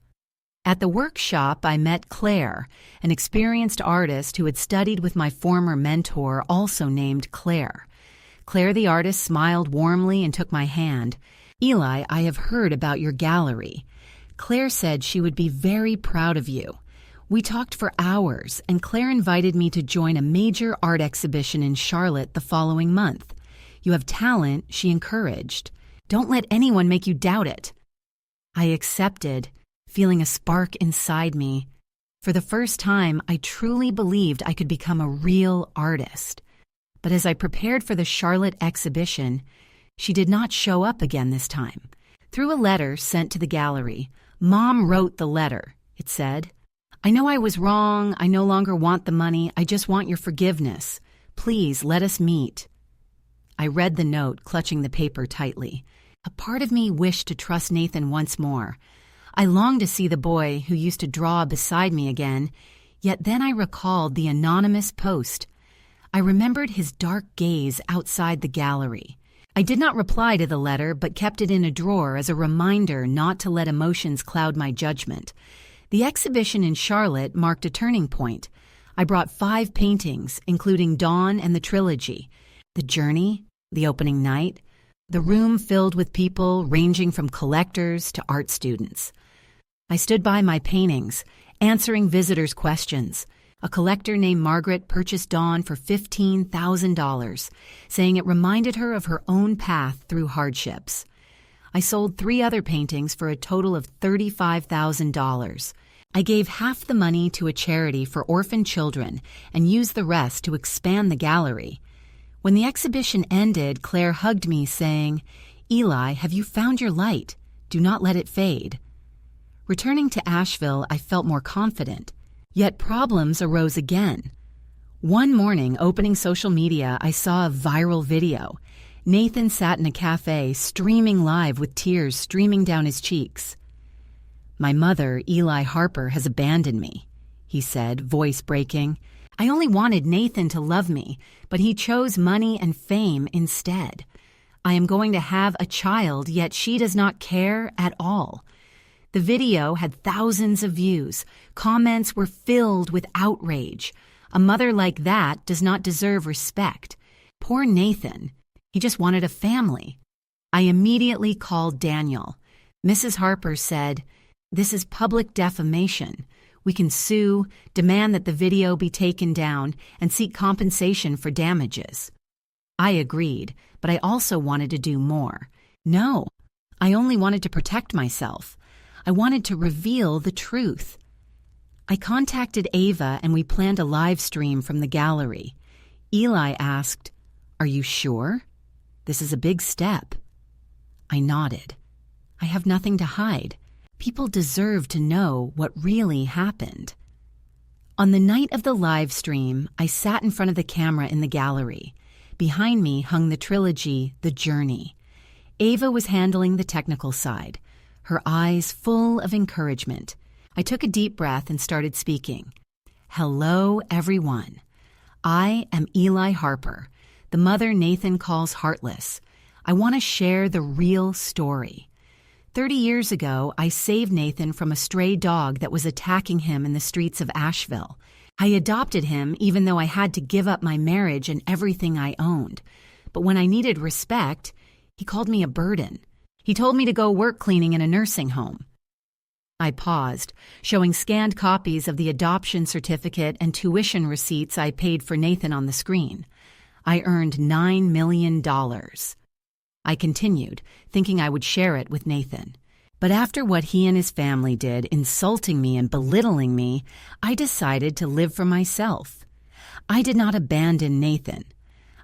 At the workshop, I met Claire, an experienced artist who had studied with my former mentor, also named Claire. Claire the artist smiled warmly and took my hand. "Eli, I have heard about your gallery." Claire said she would be very proud of you. We talked for hours, and Claire invited me to join a major art exhibition in Charlotte the following month. "You have talent," she encouraged. "Don't let anyone make you doubt it." I accepted, feeling a spark inside me. For the first time, I truly believed I could become a real artist. But as I prepared for the Charlotte exhibition, she did not show up again this time. Through a letter sent to the gallery, Mom wrote the letter. It said, "I know I was wrong. I no longer want the money. I just want your forgiveness. Please let us meet." I read the note, clutching the paper tightly. A part of me wished to trust Nathan once more. I longed to see the boy who used to draw beside me again, yet then I recalled the anonymous post. I remembered his dark gaze outside the gallery. I did not reply to the letter, but kept it in a drawer as a reminder not to let emotions cloud my judgment. The exhibition in Charlotte marked a turning point. I brought 5 paintings, including Dawn and the Trilogy, The Journey, the opening night, the room filled with people ranging from collectors to art students. I stood by my paintings, answering visitors' questions. A collector named Margaret purchased Dawn for $15,000, saying it reminded her of her own path through hardships. I sold 3 other paintings for a total of $35,000. I gave half the money to a charity for orphan children and used the rest to expand the gallery. When the exhibition ended, Claire hugged me, saying, "Eli, have you found your light? Do not let it fade." Returning to Asheville, I felt more confident. Yet problems arose again. One morning, opening social media, I saw a viral video. Nathan sat in a cafe, streaming live with tears streaming down his cheeks. "My mother, Eli Harper, has abandoned me," he said, voice breaking. "I only wanted Nathan to love me, but he chose money and fame instead. I am going to have a child, yet she does not care at all." The video had thousands of views. Comments were filled with outrage. A mother like that does not deserve respect. Poor Nathan. He just wanted a family. I immediately called Daniel. Mrs. Harper said, "This is public defamation. We can sue, demand that the video be taken down, and seek compensation for damages." I agreed, but I also wanted to do more. No, I only wanted to protect myself. I wanted to reveal the truth. I contacted Ava and we planned a live stream from the gallery. Eli asked, "Are you sure? This is a big step." I nodded. I have nothing to hide. People deserve to know what really happened. On the night of the live stream, I sat in front of the camera in the gallery. Behind me hung the trilogy, The Journey. Ava was handling the technical side. her eyes full of encouragement. I took a deep breath and started speaking. Hello, everyone. I am Eli Harper, the mother Nathan calls heartless. I want to share the real story. 30 years ago, I saved Nathan from a stray dog that was attacking him in the streets of Asheville. I adopted him even though I had to give up my marriage and everything I owned. But when I needed respect, he called me a burden. He told me to go work cleaning in a nursing home. I paused, showing scanned copies of the adoption certificate and tuition receipts I paid for Nathan on the screen. I earned $9 million. I continued, thinking I would share it with Nathan. But after what he and his family did, insulting me and belittling me, I decided to live for myself. I did not abandon Nathan.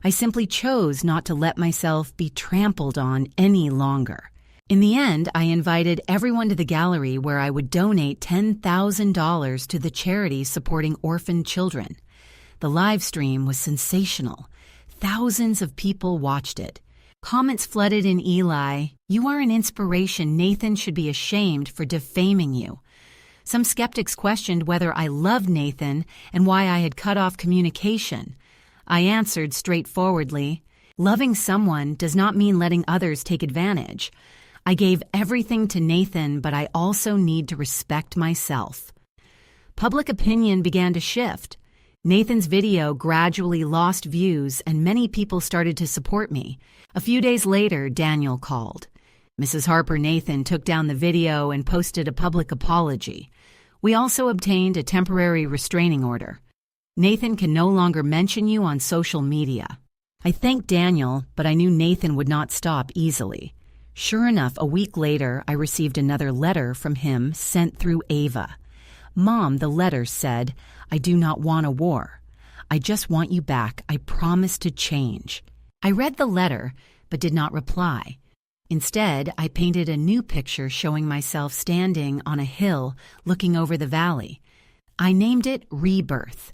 I simply chose not to let myself be trampled on any longer. In the end, I invited everyone to the gallery where I would donate $10,000 to the charity supporting orphan children. The live stream was sensational. Thousands of people watched it. Comments flooded in Eli, "You are an inspiration. Nathan should be ashamed for defaming you." Some skeptics questioned whether I loved Nathan and why I had cut off communication. I answered straightforwardly, loving someone does not mean letting others take advantage. I gave everything to Nathan, but I also need to respect myself. Public opinion began to shift. Nathan's video gradually lost views and many people started to support me. A few days later, Daniel called. Mrs. Harper Nathan took down the video and posted a public apology. We also obtained a temporary restraining order. Nathan can no longer mention you on social media. I thanked Daniel, but I knew Nathan would not stop easily. Sure enough, a week later, I received another letter from him sent through Ava. Mom, the letter said, I do not want a war. I just want you back. I promise to change. I read the letter, but did not reply. Instead, I painted a new picture showing myself standing on a hill looking over the valley. I named it Rebirth.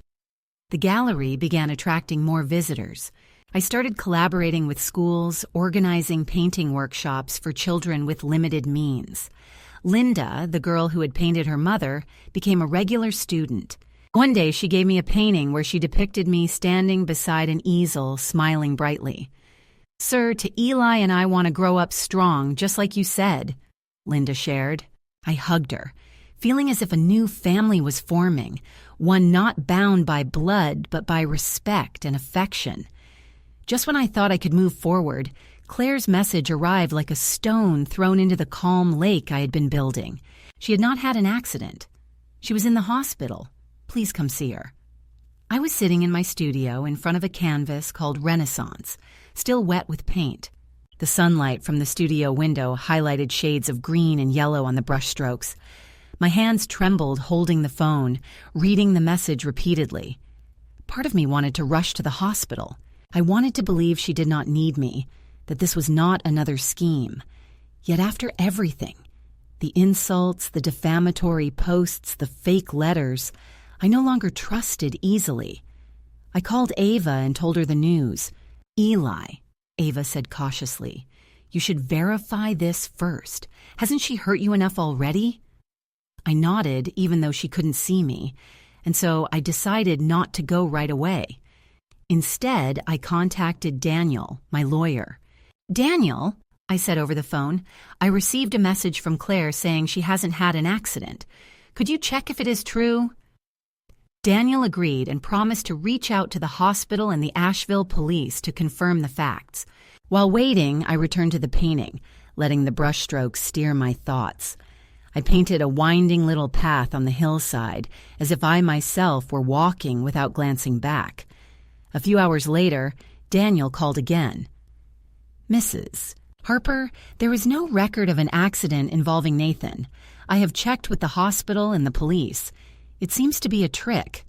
The gallery began attracting more visitors. I started collaborating with schools, organizing painting workshops for children with limited means. Linda, the girl who had painted her mother, became a regular student. One day she gave me a painting where she depicted me standing beside an easel, smiling brightly. Sir, to Eli and I want to grow up strong, just like you said, Linda shared. I hugged her, feeling as if a new family was forming, one not bound by blood but by respect and affection. Just when I thought I could move forward, Claire's message arrived like a stone thrown into the calm lake I had been building. She had not had an accident. She was in the hospital. Please come see her. I was sitting in my studio in front of a canvas called Renaissance, still wet with paint. The sunlight from the studio window highlighted shades of green and yellow on the brushstrokes. My hands trembled holding the phone, reading the message repeatedly. Part of me wanted to rush to the hospital. I wanted to believe she did not need me, that this was not another scheme. Yet after everything, the insults, the defamatory posts, the fake letters, I no longer trusted easily. I called Ava and told her the news. Eli, Ava said cautiously, you should verify this first. Hasn't she hurt you enough already? I nodded, even though she couldn't see me, and so I decided not to go right away. Instead, I contacted Daniel, my lawyer. Daniel, I said over the phone, I received a message from Claire saying she hasn't had an accident. Could you check if it is true? Daniel agreed and promised to reach out to the hospital and the Asheville police to confirm the facts. While waiting, I returned to the painting, letting the brushstrokes steer my thoughts. I painted a winding little path on the hillside, as if I myself were walking without glancing back. A few hours later, Daniel called again. Mrs. Harper, there is no record of an accident involving Nathan. I have checked with the hospital and the police. It seems to be a trick.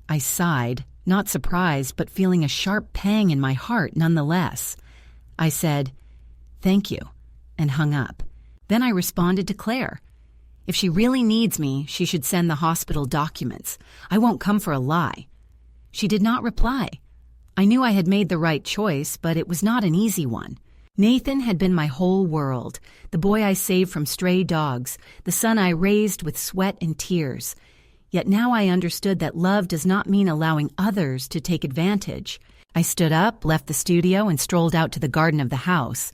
I sighed, not surprised, but feeling a sharp pang in my heart nonetheless. I said, thank you, and hung up. Then I responded to Claire. If she really needs me, she should send the hospital documents. I won't come for a lie. She did not reply. I knew I had made the right choice, but it was not an easy one. Nathan had been my whole world, the boy I saved from stray dogs, the son I raised with sweat and tears. Yet now I understood that love does not mean allowing others to take advantage. I stood up, left the studio, and strolled out to the garden of the house.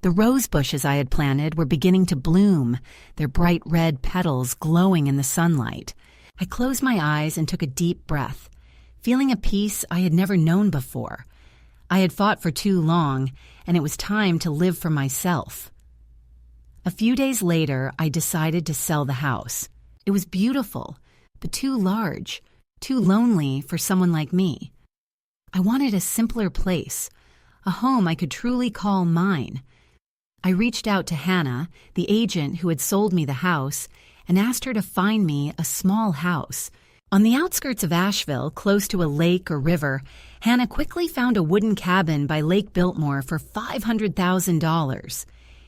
The rose bushes I had planted were beginning to bloom, their bright red petals glowing in the sunlight. I closed my eyes and took a deep breath, feeling a peace I had never known before. I had fought for too long, and it was time to live for myself. A few days later, I decided to sell the house. It was beautiful, but too large, too lonely for someone like me. I wanted a simpler place, a home I could truly call mine. I reached out to Hannah, the agent who had sold me the house, and asked her to find me a small house. On the outskirts of Asheville, close to a lake or river, Hannah quickly found a wooden cabin by Lake Biltmore for $500,000.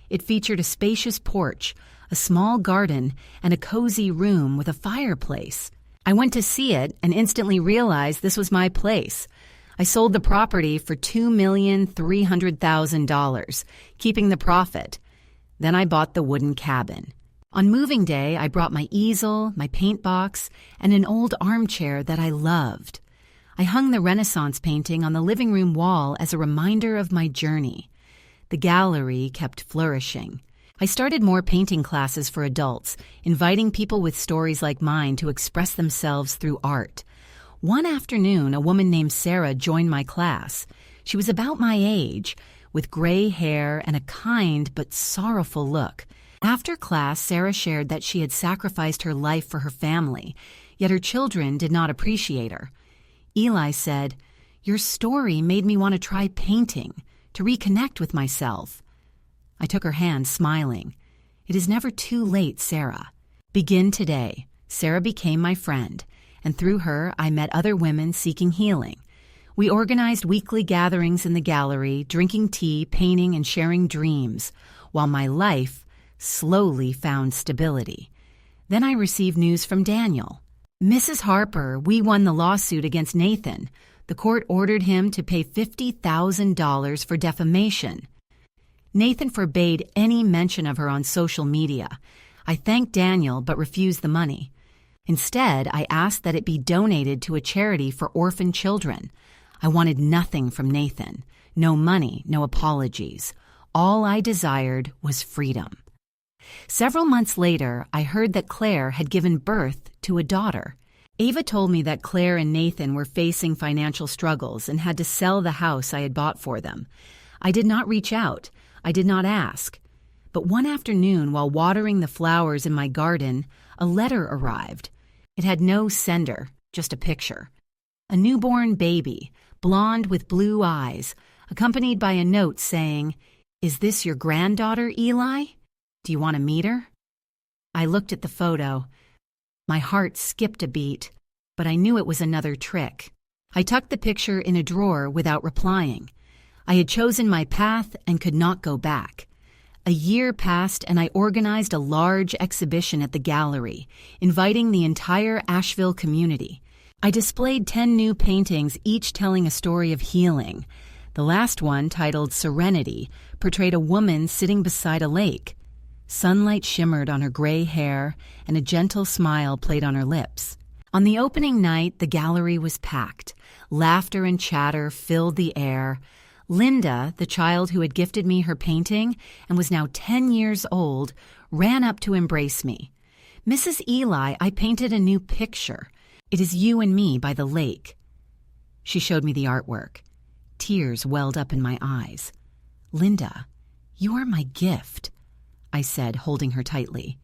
It featured a spacious porch, a small garden, and a cozy room with a fireplace. I went to see it and instantly realized this was my place. I sold the property for $2,300,000, keeping the profit. Then I bought the wooden cabin. On moving day, I brought my easel, my paint box, and an old armchair that I loved. I hung the Renaissance painting on the living room wall as a reminder of my journey. The gallery kept flourishing. I started more painting classes for adults, inviting people with stories like mine to express themselves through art. One afternoon, a woman named Sarah joined my class. She was about my age, with gray hair and a kind but sorrowful look. After class, Sarah shared that she had sacrificed her life for her family, yet her children did not appreciate her. Eli said, "Your story made me want to try painting, to reconnect with myself." I took her hand, smiling. "It is never too late, Sarah. Begin today." Sarah became my friend, and through her I met other women seeking healing. We organized weekly gatherings in the gallery, drinking tea, painting, and sharing dreams, while my life slowly found stability. Then I received news from Daniel. "Mrs. Harper, we won the lawsuit against Nathan. The court ordered him to pay $50,000 for defamation. Nathan forbade any mention of her on social media. I thanked Daniel but refused the money. Instead, I asked that it be donated to a charity for orphan children. I wanted nothing from Nathan. No money, no apologies. All I desired was freedom. Several months later, I heard that Claire had given birth to a daughter. Ava told me that Claire and Nathan were facing financial struggles and had to sell the house I had bought for them. I did not reach out. I did not ask. But one afternoon, while watering the flowers in my garden, a letter arrived. It had no sender, just a picture. A newborn baby, blonde with blue eyes, accompanied by a note saying, "Is this your granddaughter, Eli? Do you want to meet her?" I looked at the photo. My heart skipped a beat, but I knew it was another trick. I tucked the picture in a drawer without replying. I had chosen my path and could not go back. A year passed and I organized a large exhibition at the gallery, inviting the entire Asheville community. I displayed 10 new paintings, each telling a story of healing. The last one, titled Serenity, portrayed a woman sitting beside a lake. Sunlight shimmered on her gray hair, and a gentle smile played on her lips. On the opening night, the gallery was packed. Laughter and chatter filled the air. Linda, the child who had gifted me her painting and was now 10 years old, ran up to embrace me. "Mrs. Eli, I painted a new picture. It is you and me by the lake." She showed me the artwork. Tears welled up in my eyes. "Linda, you are my gift," I said, holding her tightly.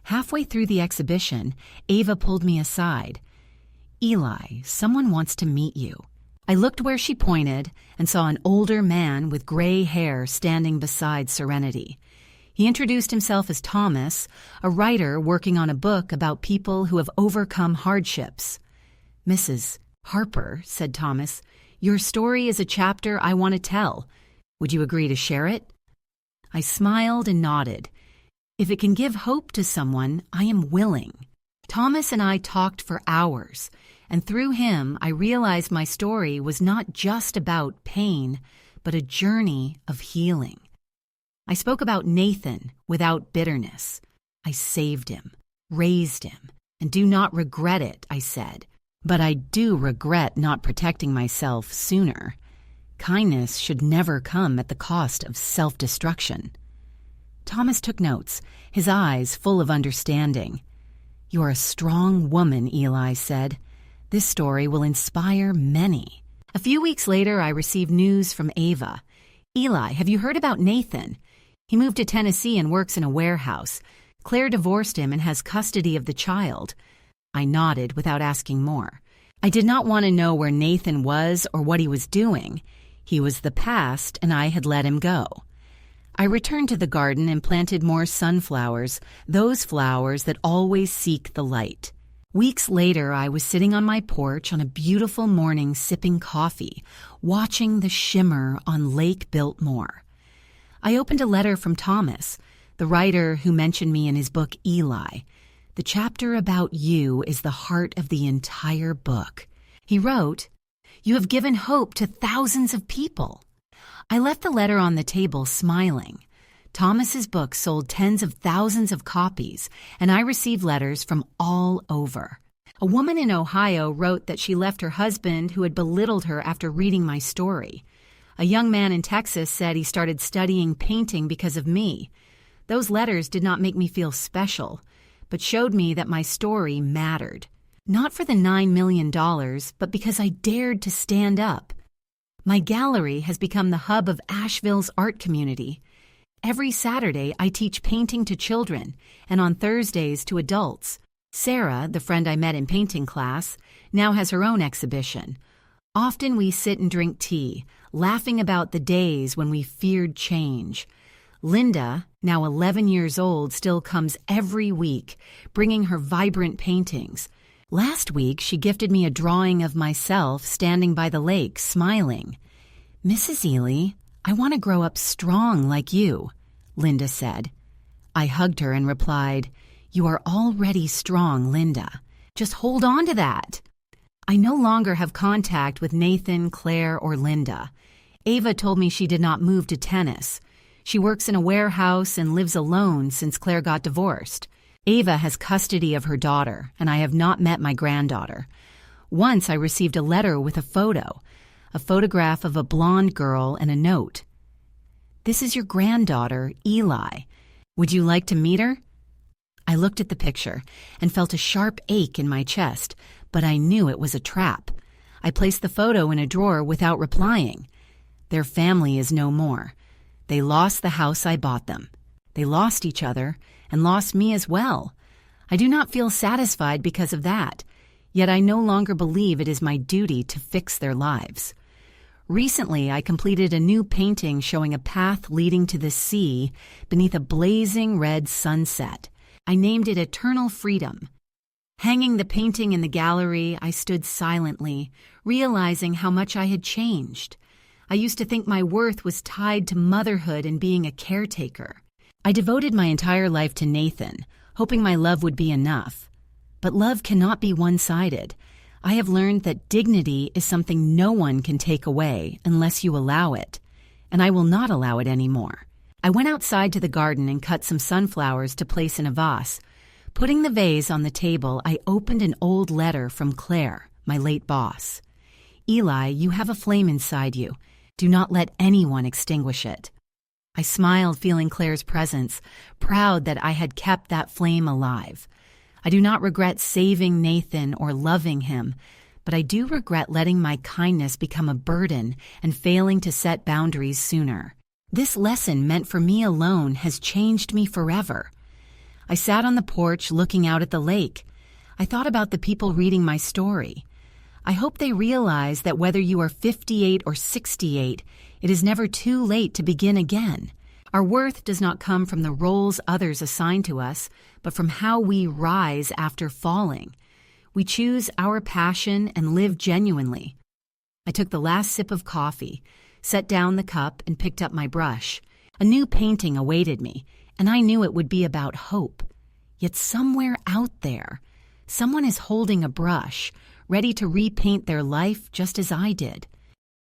Halfway through the exhibition, Ava pulled me aside. "Eli, someone wants to meet you." I looked where she pointed and saw an older man with gray hair standing beside Serenity. He introduced himself as Thomas, a writer working on a book about people who have overcome hardships. "Mrs. Harper," said Thomas, "your story is a chapter I want to tell. Would you agree to share it?" I smiled and nodded. If it can give hope to someone, I am willing. Thomas and I talked for hours, and through him I realized my story was not just about pain, but a journey of healing. I spoke about Nathan without bitterness. I saved him, raised him, and do not regret it, I said. But I do regret not protecting myself sooner. Kindness should never come at the cost of self-destruction. Thomas took notes, his eyes full of understanding. "You're a strong woman," Eli said. "This story will inspire many." A few weeks later, I received news from Ava. "Eli, have you heard about Nathan? He moved to Tennessee and works in a warehouse. Claire divorced him and has custody of the child." I nodded without asking more. I did not want to know where Nathan was or what he was doing. He was the past, and I had let him go. I returned to the garden and planted more sunflowers, those flowers that always seek the light. Weeks later, I was sitting on my porch on a beautiful morning sipping coffee, watching the shimmer on Lake Biltmore. I opened a letter from Thomas, the writer who mentioned me in his book Eli. The chapter about you is the heart of the entire book. He wrote, "You have given hope to thousands of people." I left the letter on the table smiling. Thomas's book sold tens of thousands of copies, and I received letters from all over. A woman in Ohio wrote that she left her husband who had belittled her after reading my story. A young man in Texas said he started studying painting because of me. Those letters did not make me feel special, but showed me that my story mattered. Not for the $9 million, but because I dared to stand up. My gallery has become the hub of Asheville's art community. Every Saturday, I teach painting to children, and on Thursdays to adults. Sarah, the friend I met in painting class, now has her own exhibition. Often we sit and drink tea, laughing about the days when we feared change. Linda, now 11 years old, still comes every week, bringing her vibrant paintings. Last week, she gifted me a drawing of myself standing by the lake, smiling. "Mrs. Ely, I want to grow up strong like you," Linda said. I hugged her and replied, "You are already strong, Linda. Just hold on to that." I no longer have contact with Nathan, Claire, or Linda. Ava told me she did not move to Tennis. She works in a warehouse and lives alone since Claire got divorced. Ava has custody of her daughter, and I have not met my granddaughter. Once I received a letter with a photograph of a blonde girl and a note. "This is your granddaughter, Eli. Would you like to meet her?" I looked at the picture and felt a sharp ache in my chest, but I knew it was a trap. I placed the photo in a drawer without replying. Their family is no more. They lost the house I bought them. They lost each other and lost me as well. I do not feel satisfied because of that, yet I no longer believe it is my duty to fix their lives. Recently, I completed a new painting showing a path leading to the sea beneath a blazing red sunset. I named it Eternal Freedom. Hanging the painting in the gallery, I stood silently, realizing how much I had changed. I used to think my worth was tied to motherhood and being a caretaker. I devoted my entire life to Nathan, hoping my love would be enough. But love cannot be one-sided. I have learned that dignity is something no one can take away unless you allow it, and I will not allow it anymore. I went outside to the garden and cut some sunflowers to place in a vase. Putting the vase on the table, I opened an old letter from Claire, my late boss. "Eli, you have a flame inside you. Do not let anyone extinguish it." I smiled, feeling Claire's presence, proud that I had kept that flame alive. I do not regret saving Nathan or loving him, but I do regret letting my kindness become a burden and failing to set boundaries sooner. This lesson meant for me alone has changed me forever. I sat on the porch looking out at the lake. I thought about the people reading my story. I hope they realize that whether you are 58 or 68, it is never too late to begin again. Our worth does not come from the roles others assign to us, but from how we rise after falling. We choose our passion and live genuinely. I took the last sip of coffee, set down the cup, and picked up my brush. A new painting awaited me, and I knew it would be about hope. Yet somewhere out there, someone is holding a brush, ready to repaint their life just as I did.